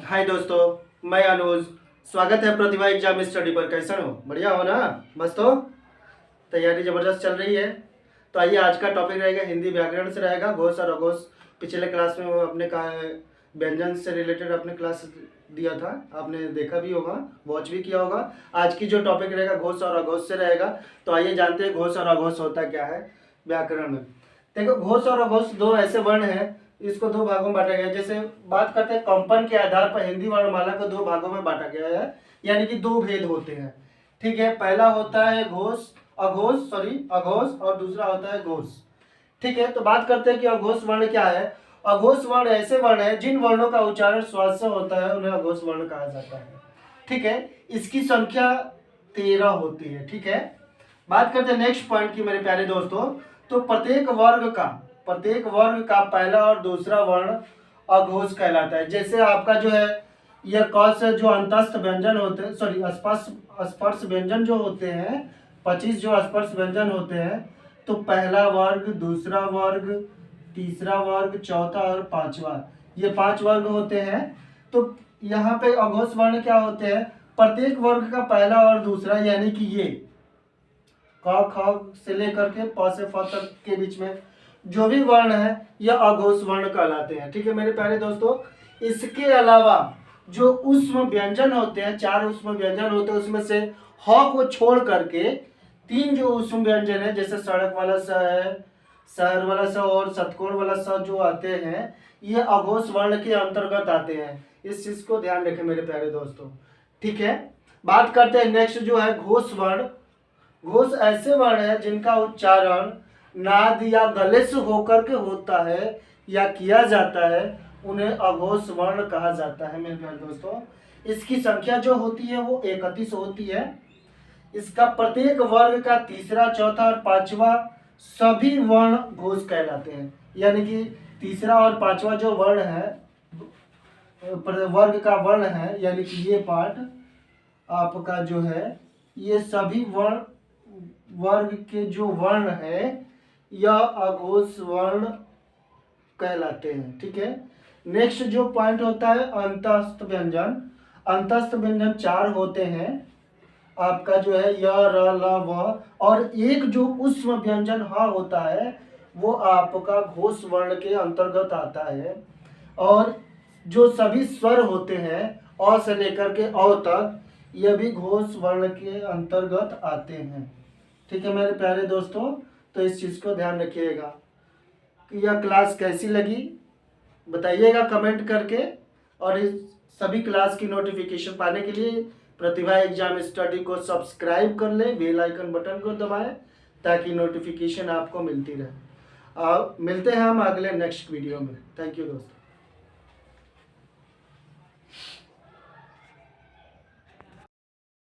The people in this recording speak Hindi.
हाय दोस्तों, मैं अनुज। स्वागत है प्रतिभा एग्जाम स्टडी पर। कैसन हो? बढ़िया हो ना? मस्त हो? तैयारी ज़बरदस्त चल रही है। तो आइए, आज का टॉपिक रहेगा हिंदी व्याकरण से रहेगा, घोष और अघोष। पिछले क्लास में वो अपने का व्यंजन से रिलेटेड अपने क्लास दिया था, आपने देखा भी होगा, वॉच भी किया होगा। आज की जो टॉपिक रहेगा घोष और अघोष से रहेगा। तो आइए जानते हैं घोष और अघोष होता क्या है व्याकरण में। देखो, घोष और अघोष दो ऐसे वर्ण हैं, इसको दो भागों में बांटा गया है। जैसे बात करते हैं कंपन के आधार पर हिंदी वर्णमाला को दो भागों में बांटा गया है, यानी कि दो भेद होते हैं। ठीक है, पहला होता है अघोष और दूसरा होता है घोष। ठीक है, तो बात करते हैं कि अघोष वर्ण क्या है। अघोष वर्ण ऐसे वर्ण है जिन वर्णों का उच्चारण श्वास से होता है, उन्हें अघोष वर्ण कहा जाता है। ठीक है, इसकी संख्या 13 होती है। ठीक है, बात करते हैं नेक्स्ट पॉइंट की मेरे प्यारे दोस्तों। तो प्रत्येक वर्ग का पहला और दूसरा वर्ण अघोष कहलाता है। जैसे आपका जो है यह क से जो अंतस्थ व्यंजन होते हैं, सॉरी स्पर्श व्यंजन जो होते हैं, 25 जो स्पर्श व्यंजन होते हैं, तो पहला वर्ग, दूसरा वर्ग, तीसरा वर्ग, चौथा और पांचवा, ये 5 वर्ग होते हैं। तो यहाँ पे अघोष वर्ण क्या होते हैं? प्रत्येक वर्ग का पहला और दूसरा, यानी कि ये क ख से लेकर के प से फ तक के बीच में जो भी वर्ण है, यह अघोष वर्ण कहलाते हैं। ठीक है मेरे प्यारे दोस्तों, इसके अलावा जो ऊष्म व्यंजन होते हैं, 4 ऊष्म व्यंजन होते हैं, उसमें से ह को छोड़ करके 3 जो ऊष्म व्यंजन है, जैसे सड़क वाला स है, शहर वाला स और सतकोण वाला स जो आते हैं, ये अघोष वर्ण के अंतर्गत आते हैं। इस चीज को ध्यान रखें मेरे प्यारे दोस्तों। ठीक है, बात करते हैं नेक्स्ट जो है घोष वर्ण। घोष ऐसे वर्ण है जिनका उच्चारण नाद या गले से होकर के होता है या किया जाता है, उन्हें अघोष वर्ण कहा जाता है मेरे प्यारे दोस्तों। इसकी संख्या जो होती है वो 31 होती है। इसका प्रत्येक वर्ग का तीसरा, चौथा और पांचवा सभी वर्ण घोष कहलाते हैं। यानी कि तीसरा और पांचवा जो वर्ण है, वर्ग का वर्ण है, यानी कि ये पार्ट आपका जो है, ये सभी वर्ग के जो वर्ण है, यह अघोष वर्ण कहलाते हैं। ठीक है, नेक्स्ट जो पॉइंट होता है अंतस्थ व्यंजन। अंतस्थ व्यंजन 4 होते हैं आपका जो है य, र, ल, व, और एक जो ऊष्म व्यंजन ह होता है, वो आपका घोष वर्ण के अंतर्गत आता है। और जो सभी स्वर होते हैं अ से लेकर के अ तक, यह भी घोष वर्ण के अंतर्गत आते हैं। ठीक है मेरे प्यारे दोस्तों, तो इस चीज़ को ध्यान रखिएगा। कि यह क्लास कैसी लगी बताइएगा कमेंट करके, और इस सभी क्लास की नोटिफिकेशन पाने के लिए प्रतिभा एग्जाम स्टडी को सब्सक्राइब कर लें, बेल आइकन बटन को दबाएं, ताकि नोटिफिकेशन आपको मिलती रहे। मिलते हैं हम अगले नेक्स्ट वीडियो में। थैंक यू दोस्तों।